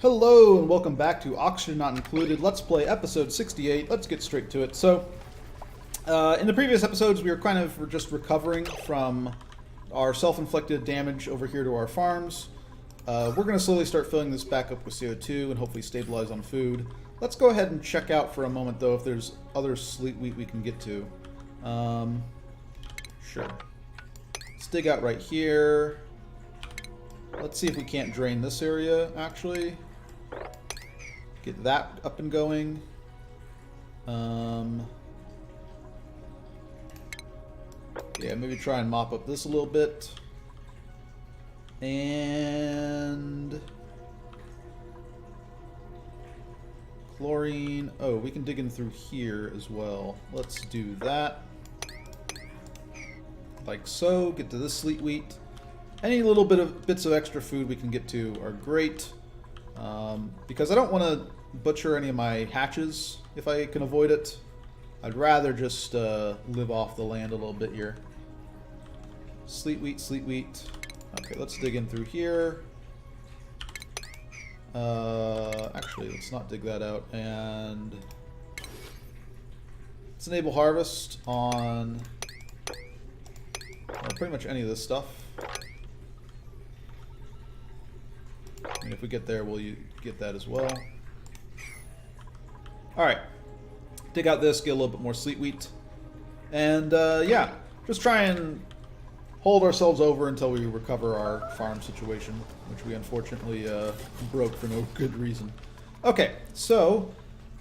Hello and welcome back to Oxygen Not Included. Let's play episode 68. Let's get straight to it. So, in the previous episodes, we were kind of just recovering from our self-inflicted damage over here to our farms. We're going to slowly start filling this back up with CO2 and hopefully stabilize on food. Let's go ahead and check out for a moment, though, if there's other sleet wheat we can get to. Sure. Let's dig out right here. Let's see if we can't drain this area, actually. Get that up and going. Yeah, maybe try and mop up this a little bit. And chlorine. Oh, we can dig in through here as well. Let's do that. Like so. Get to this sleet wheat. Any little bits of extra food we can get to are great. Because I don't want to butcher any of my hatches if I can avoid it. I'd rather just live off the land a little bit here. Sleet wheat, sleet wheat. Okay, let's dig in through here. Actually, let's not dig that out. And let's enable harvest on pretty much any of this stuff. And if we get there, we'll get that as well. Alright. Dig out this, get a little bit more sleet wheat. And, yeah. Just try and hold ourselves over until we recover our farm situation, which we unfortunately broke for no good reason. Okay, so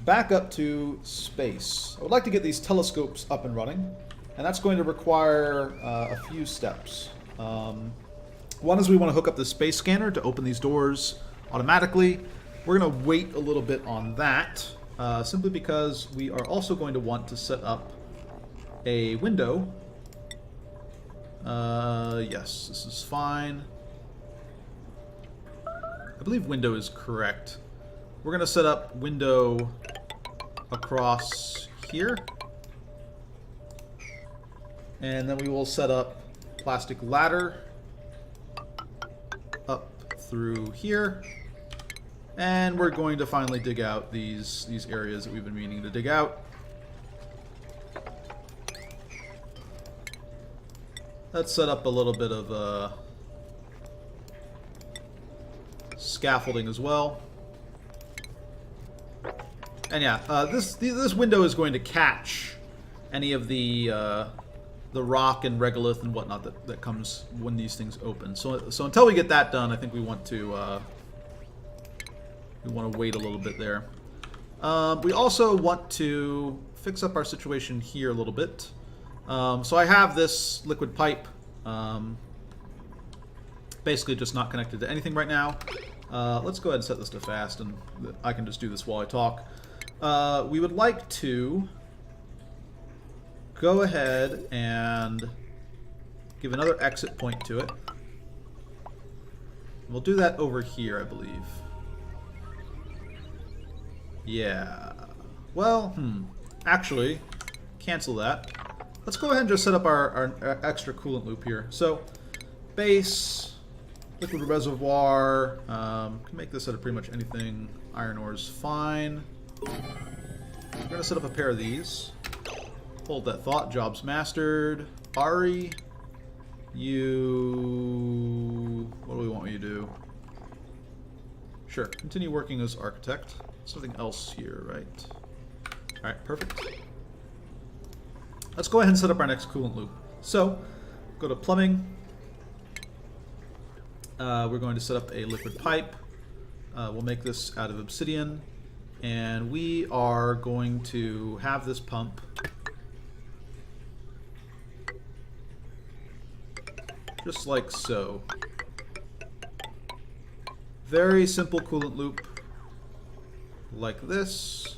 back up to space. I would like to get these telescopes up and running, and that's going to require a few steps. One is we want to hook up the space scanner to open these doors automatically. We're going to wait a little bit on that, simply because we are also going to want to set up a window. Yes, this is fine. I believe window is correct. We're going to set up window across here. And then we will set up plastic ladder up through here, and we're going to finally dig out these areas that we've been meaning to dig out. Let's set up a little bit of scaffolding as well. And yeah, this window is going to catch any of the rock and regolith and whatnot that comes when these things open. So until we get that done, I think we want to wait a little bit there. We also want to fix up our situation here a little bit. So I have this liquid pipe, basically just not connected to anything right now. Let's go ahead and set this to fast, and I can just do this while I talk. We would like to go ahead and give another exit point to it. We'll do that over here, I believe. Yeah. Well, actually, cancel that. Let's go ahead and just set up our extra coolant loop here. So, base, liquid reservoir, can make this out of pretty much anything. Iron ore is fine. We're going to set up a pair of these. Hold that thought. Jobs mastered. Ari, you... what do we want you to do? Sure. Continue working as architect. Something else here, right? Alright, perfect. Let's go ahead and set up our next coolant loop. So, go to plumbing. We're going to set up a liquid pipe. We'll make this out of obsidian. And we are going to have this pump just like so. Very simple coolant loop, like this.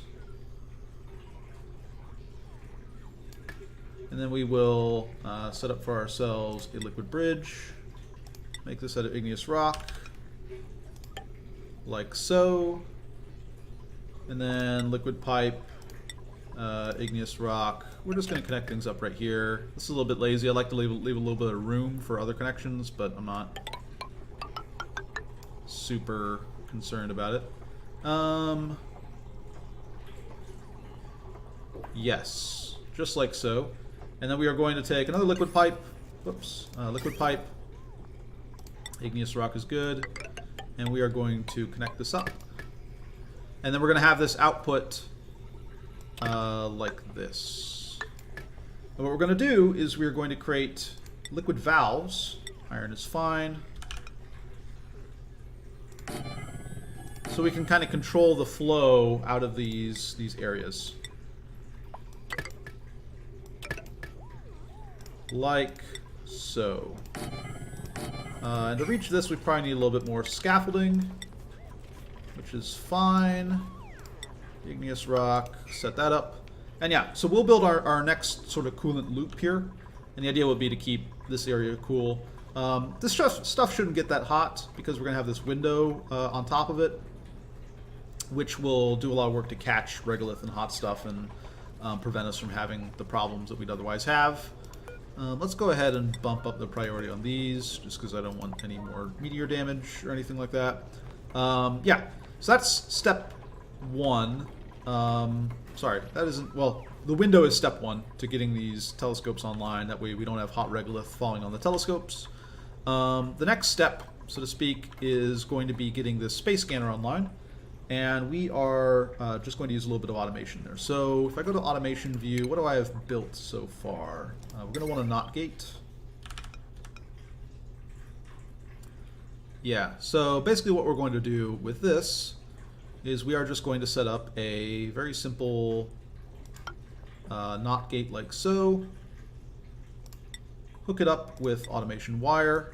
And then we will set up for ourselves a liquid bridge. Make this out of igneous rock, like so. And then liquid pipe, igneous rock. We're just going to connect things up right here. This is a little bit lazy. I like to leave a little bit of room for other connections, but I'm not super concerned about it. Yes, just like so. And then we are going to take another liquid pipe. Whoops, liquid pipe. Igneous rock is good. And we are going to connect this up. And then we're going to have this output like this. And what we're going to do is we're going to create liquid valves. Iron is fine. So we can kind of control the flow out of these areas. Like so. And to reach this, we probably need a little bit more scaffolding, which is fine. Igneous rock, set that up. And yeah, so we'll build our next sort of coolant loop here. And the idea would be to keep this area cool. This stuff shouldn't get that hot because we're going to have this window on top of it, which will do a lot of work to catch regolith and hot stuff and prevent us from having the problems that we'd otherwise have. Let's go ahead and bump up the priority on these, just because I don't want any more meteor damage or anything like that. Yeah, so that's step one. Sorry, that isn't... Well, the window is step one to getting these telescopes online. That way we don't have hot regolith falling on the telescopes. The next step, so to speak, is going to be getting this space scanner online. And we are just going to use a little bit of automation there. So if I go to automation view, what do I have built so far? We're going to want a NOT gate. Yeah, so basically what we're going to do with this is we are just going to set up a very simple NOT gate like so. Hook it up with automation wire.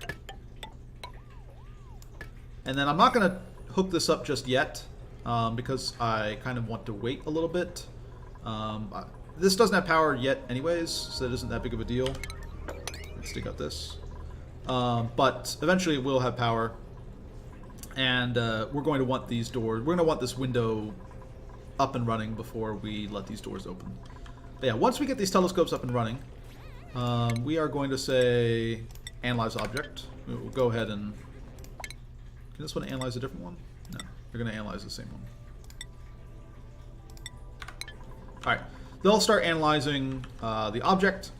And then I'm not going to hook this up just yet. Because I kind of want to wait a little bit. This doesn't have power yet anyways, so it isn't that big of a deal. Let's dig out this. But eventually it will have power. And we're going to want these doors, we're going to want this window up and running before we let these doors open. But yeah, once we get these telescopes up and running, we are going to say analyze object. We'll go ahead and... Can this one analyze a different one? No. They're going to analyze the same one. Alright, they'll start analyzing the object,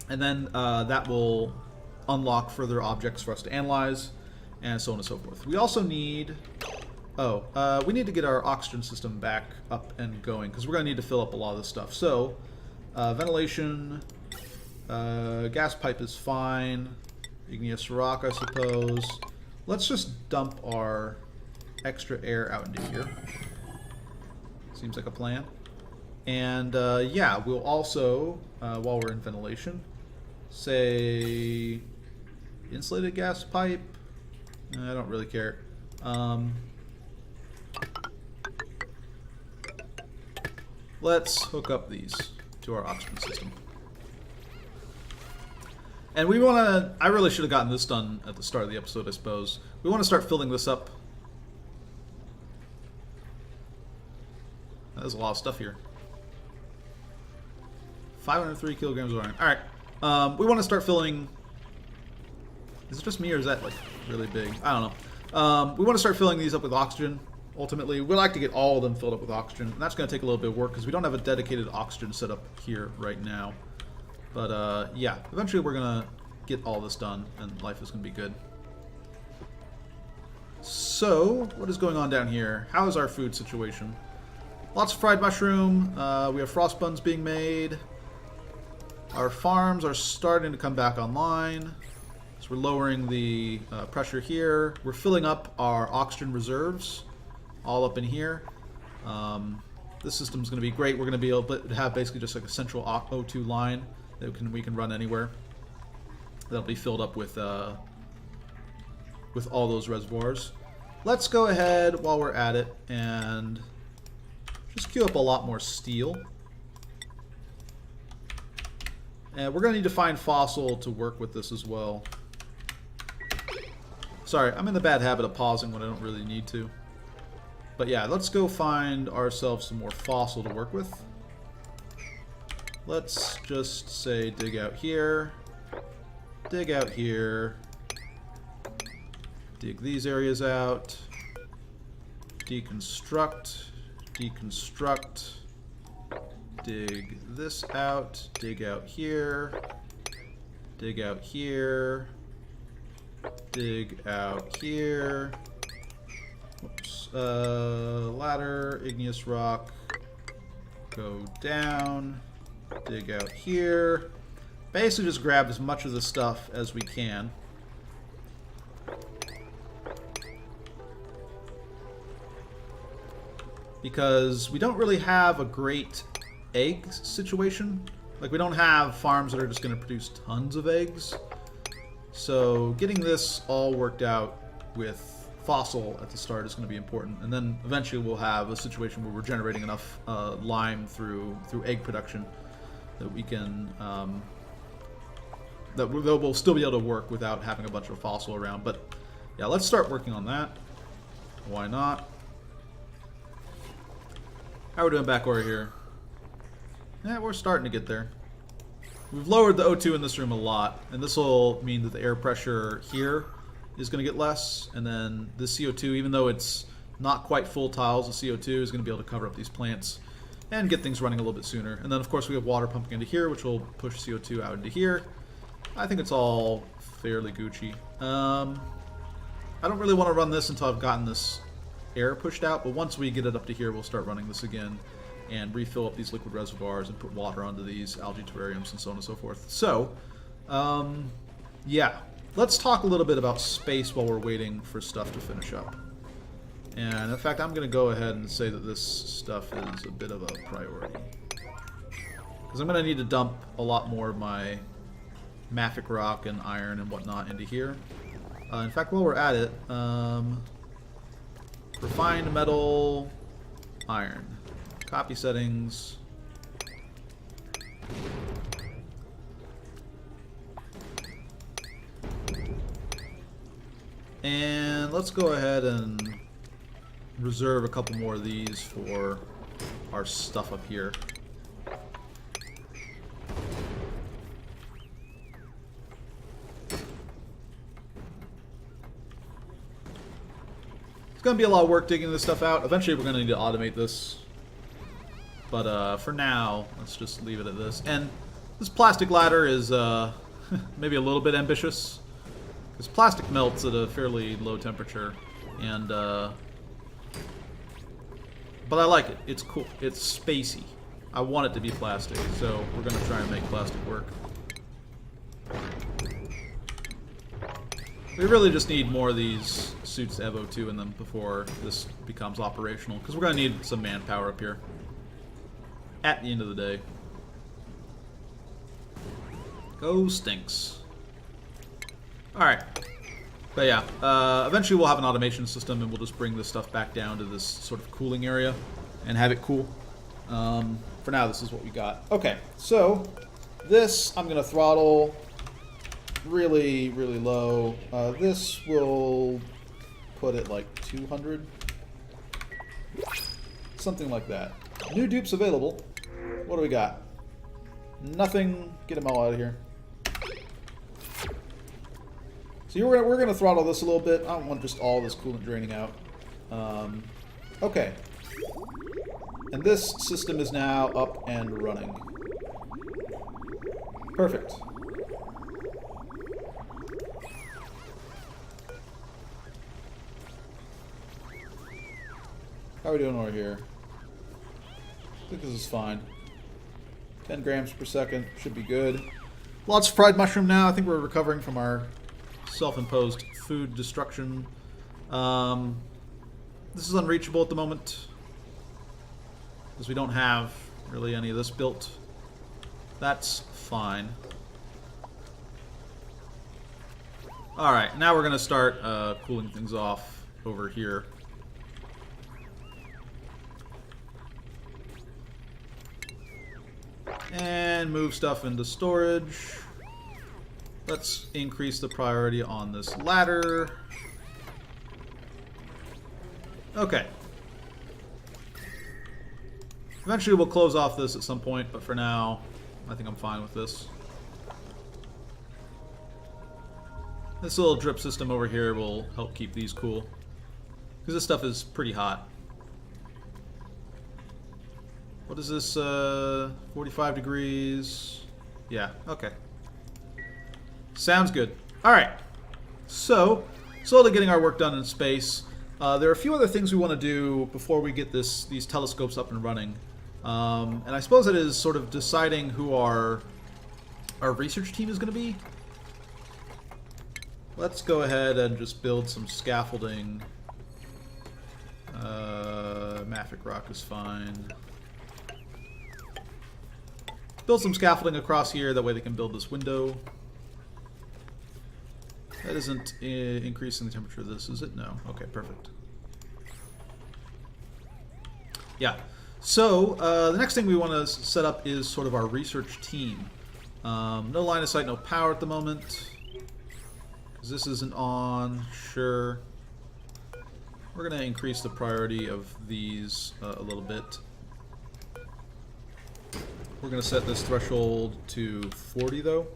and then that will unlock further objects for us to analyze, and so on and so forth. We also need... we need to get our oxygen system back up and going, because we're going to need to fill up a lot of this stuff. So, ventilation, gas pipe is fine, igneous rock, I suppose. Let's just dump our extra air out into here. Seems like a plan. And yeah, we'll also, while we're in ventilation, say insulated gas pipe. I don't really care. Let's hook up these to our oxygen system. And we want to... I really should have gotten this done at the start of the episode, I suppose. We want to start filling this up. There's a lot of stuff here. 503 kilograms of iron. Alright. We want to start filling... Is it just me or is that like really big? I don't know. We want to start filling these up with oxygen. Ultimately, we'd like to get all of them filled up with oxygen. And that's going to take a little bit of work because we don't have a dedicated oxygen setup here right now. But yeah, eventually we're going to get all this done and life is going to be good. So, what is going on down here? How is our food situation? Lots of fried mushroom. We have frost buns being made. Our farms are starting to come back online. So we're lowering the pressure here. We're filling up our oxygen reserves all up in here. This system's going to be great. We're going to be able to have basically just like a central O2 line that we can run anywhere. That'll be filled up with all those reservoirs. Let's go ahead while we're at it and just queue up a lot more steel. And we're going to need to find fossil to work with this as well. Sorry, I'm in the bad habit of pausing when I don't really need to. But yeah, let's go find ourselves some more fossil to work with. Let's just say dig out here. Dig out here. Dig these areas out. deconstruct, deconstruct, dig this out, dig out here, dig out here, dig out here. Oops. Ladder, igneous rock, go down, dig out here. Basically just grab as much of the stuff as we can. Because we don't really have a great egg situation. Like, we don't have farms that are just going to produce tons of eggs. So getting this all worked out with fossil at the start is going to be important. And then eventually we'll have a situation where we're generating enough lime through egg production that we can... that we'll still be able to work without having a bunch of fossil around. But yeah, let's start working on that. Why not? How are we doing back over here? Yeah, we're starting to get there. We've lowered the O2 in this room a lot, and this will mean that the air pressure here is going to get less, and then the CO2, even though it's not quite full tiles, the CO2 is going to be able to cover up these plants and get things running a little bit sooner. And then, of course, we have water pumping into here, which will push CO2 out into here. I think it's all fairly Gucci. I don't really want to run this until I've gotten this air pushed out, but once we get it up to here, we'll start running this again and refill up these liquid reservoirs and put water onto these algae terrariums and so on and so forth. So, yeah, let's talk a little bit about space while we're waiting for stuff to finish up. And in fact, I'm going to go ahead and say that this stuff is a bit of a priority, because I'm going to need to dump a lot more of my mafic rock and iron and whatnot into here. In fact, while we're at it, refined metal, iron. Copy settings. And let's go ahead and reserve a couple more of these for our stuff up here. It's going to be a lot of work digging this stuff out. Eventually we're going to need to automate this. But for now, let's just leave it at this. And this plastic ladder is maybe a little bit ambitious, because plastic melts at a fairly low temperature. And but I like it. It's cool. It's spacey. I want it to be plastic, so we're going to try and make plastic work. We really just need more of these suits to have O2 in them before this becomes operational, because we're going to need some manpower up here at the end of the day. Go Stinks. Alright. But yeah, eventually we'll have an automation system, and we'll just bring this stuff back down to this sort of cooling area and have it cool. For now, this is what we got. Okay, so this I'm going to throttle really, really low. This will put it like 200. Something like that. New dupes available. What do we got? Nothing. Get them all out of here. So we're gonna throttle this a little bit. I don't want just all this coolant draining out. Okay. And this system is now up and running. Perfect. How are we doing over here? I think this is fine. 10 grams per second. Should be good. Lots of fried mushroom now. I think we're recovering from our self-imposed food destruction. This is unreachable at the moment, because we don't have really any of this built. That's fine. Alright, now we're going to start cooling things off over here. And move stuff into storage. Let's increase the priority on this ladder. Okay. Eventually we'll close off this at some point, but for now, I think I'm fine with this. This little drip system over here will help keep these cool, because this stuff is pretty hot. What is this? 45 degrees. Yeah, okay. Sounds good. Alright. So, slowly getting our work done in space. There are a few other things we want to do before we get these telescopes up and running. And I suppose it is sort of deciding who our research team is going to be. Let's go ahead and just build some scaffolding. Mafic rock is fine. Build some scaffolding across here, that way they can build this window. That isn't increasing the temperature of this, is it? No. Okay, perfect. Yeah. So, the next thing we want to set up is sort of our research team. No line of sight, no power at the moment. Because this isn't on. Sure. We're going to increase the priority of these a little bit. We're going to set this threshold to 40, though.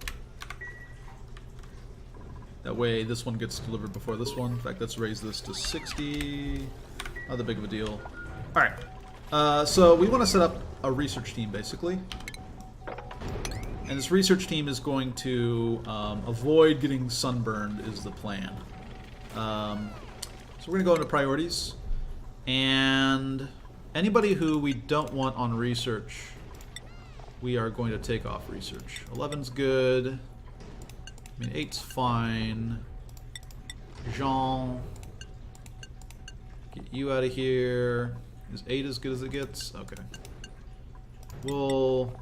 That way this one gets delivered before this one. In fact, let's raise this to 60. Not that big of a deal. Alright. So we want to set up a research team, basically. And this research team is going to avoid getting sunburned, is the plan. So we're going to go into priorities. And anybody who we don't want on research, we are going to take off research. 11's good. I mean, 8's fine. Jean. Get you out of here. Is 8 as good as it gets? Okay. We'll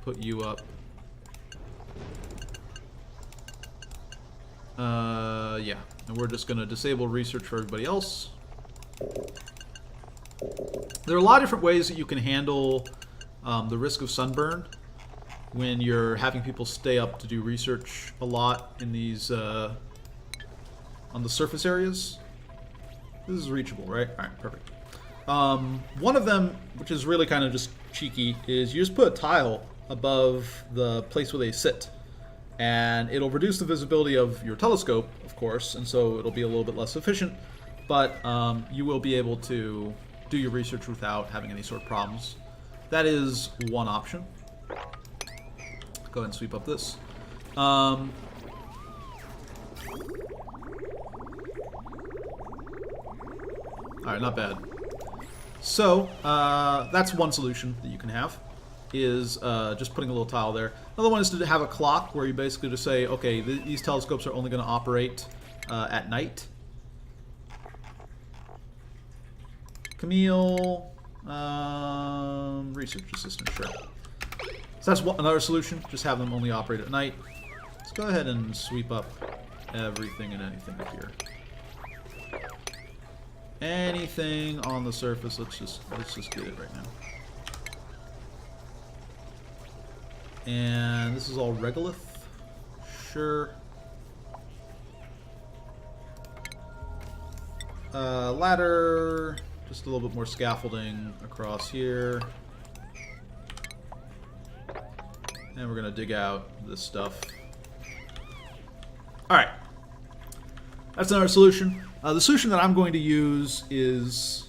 put you up. Yeah. And we're just going to disable research for everybody else. There are a lot of different ways that you can handle the risk of sunburn when you're having people stay up to do research a lot in these on the surface areas. This is reachable, right? Alright, perfect. One of them, which is really kind of just cheeky, is you just put a tile above the place where they sit. And it'll reduce the visibility of your telescope, of course, and so it'll be a little bit less efficient. But you will be able to do your research without having any sort of problems. That is one option. Go ahead and sweep up this. Alright, not bad. So, that's one solution that you can have, is just putting a little tile there. Another one is to have a clock where you basically just say, okay, these telescopes are only going to operate at night. Camille, research assistant, sure. So that's another solution, just have them only operate at night. Let's go ahead and sweep up everything and anything here. Anything on the surface, let's just get it right now. And this is all regolith. Sure. Ladder, just a little bit more scaffolding across here. And we're gonna dig out this stuff. Alright. That's another solution. The solution that I'm going to use is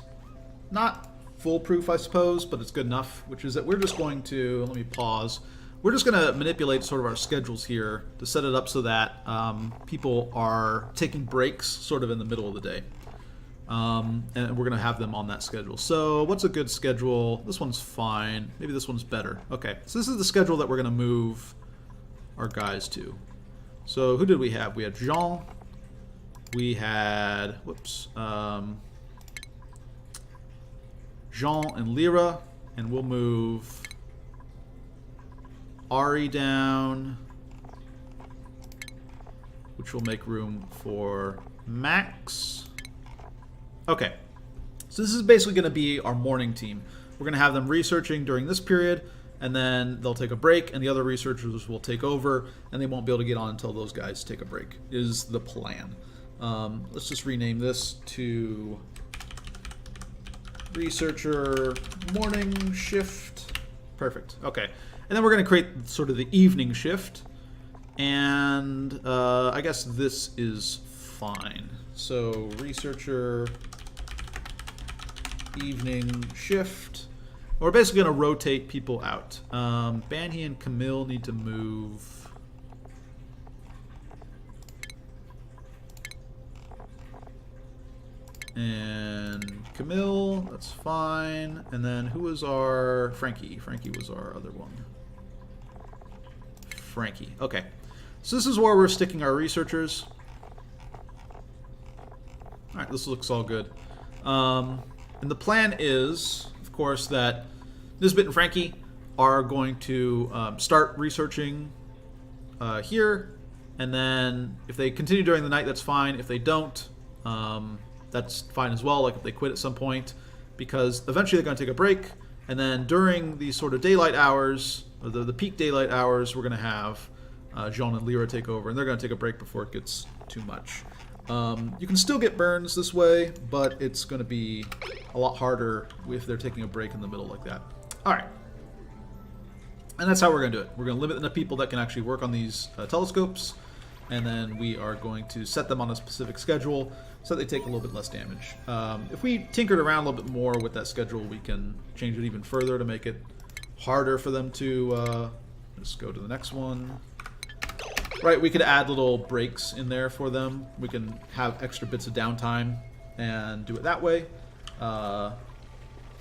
not foolproof, I suppose, but it's good enough, which is that we're just going to, let me pause, we're just going to manipulate sort of our schedules here to set it up so that people are taking breaks sort of in the middle of the day. And we're going to have them on that schedule. So what's a good schedule? This one's fine. Maybe this one's better. Okay, so this is the schedule that we're going to move our guys to. So who did we have? We had Jean. We had, Jean and Lyra, and we'll move Ari down, which will make room for Max. Okay, so this is basically going to be our morning team. We're going to have them researching during this period, and then they'll take a break, and the other researchers will take over, and they won't be able to get on until those guys take a break, is the plan. Let's just rename this to Researcher Morning Shift. Perfect. Okay. And then we're going to create sort of the evening shift. And I guess this is fine. So Researcher Evening Shift. We're basically going to rotate people out. Banhi and Camille need to move. And Camille, that's fine. And then who was our... Frankie. Frankie was our other one. Frankie. Okay. So this is where we're sticking our researchers. Alright, this looks all good. And the plan is, of course, that Nisbet and Frankie are going to start researching here. And then if they continue during the night, that's fine. If they don't... that's fine as well, like if they quit at some point, because eventually they're going to take a break, and then during these sort of daylight hours, or the peak daylight hours, we're going to have Jean and Lyra take over, and they're going to take a break before it gets too much. You can still get burns this way, but it's going to be a lot harder if they're taking a break in the middle like that. Alright. And that's how we're going to do it. We're going to limit the people that can actually work on these telescopes, and then we are going to set them on a specific schedule so that they take a little bit less damage. If we tinkered around a little bit more with that schedule, we can change it even further to make it harder for them to... just go to the next one. Right, we could add little breaks in there for them. We can have extra bits of downtime and do it that way. But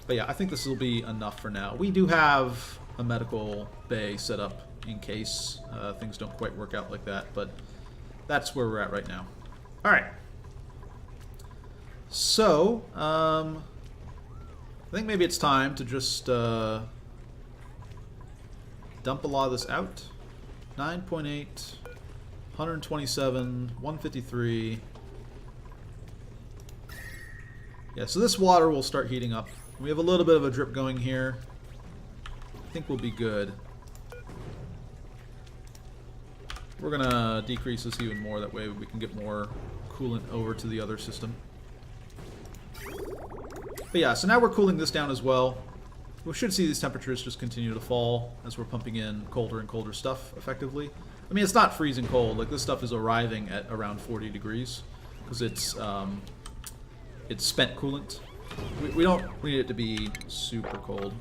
yeah, I think this will be enough for now. We do have a medical bay set up in case things don't quite work out like that, but that's where we're at right now. Alright. So, I think maybe it's time to just dump a lot of this out. 9.8, 127, 153. Yeah, so this water will start heating up. We have a little bit of a drip going here. I think we'll be good. We're going to decrease this even more, that way we can get more coolant over to the other system. But yeah, so now we're cooling this down as well. We should see these temperatures just continue to fall as we're pumping in colder and colder stuff, effectively. I mean, it's not freezing cold. Like, this stuff is arriving at around 40 degrees, because it's spent coolant. We don't need it to be super cold.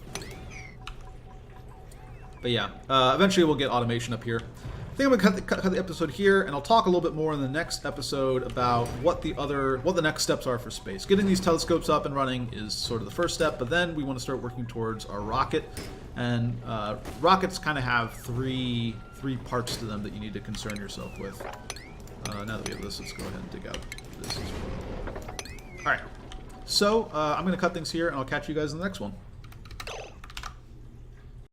But yeah, eventually we'll get automation up here. I think I'm going to cut the episode here, and I'll talk a little bit more in the next episode about what the next steps are for space. Getting these telescopes up and running is sort of the first step, but then we want to start working towards our rocket. And rockets kind of have three parts to them that you need to concern yourself with. Now that we have this, let's go ahead and dig out this as well. Alright, so I'm going to cut things here, and I'll catch you guys in the next one.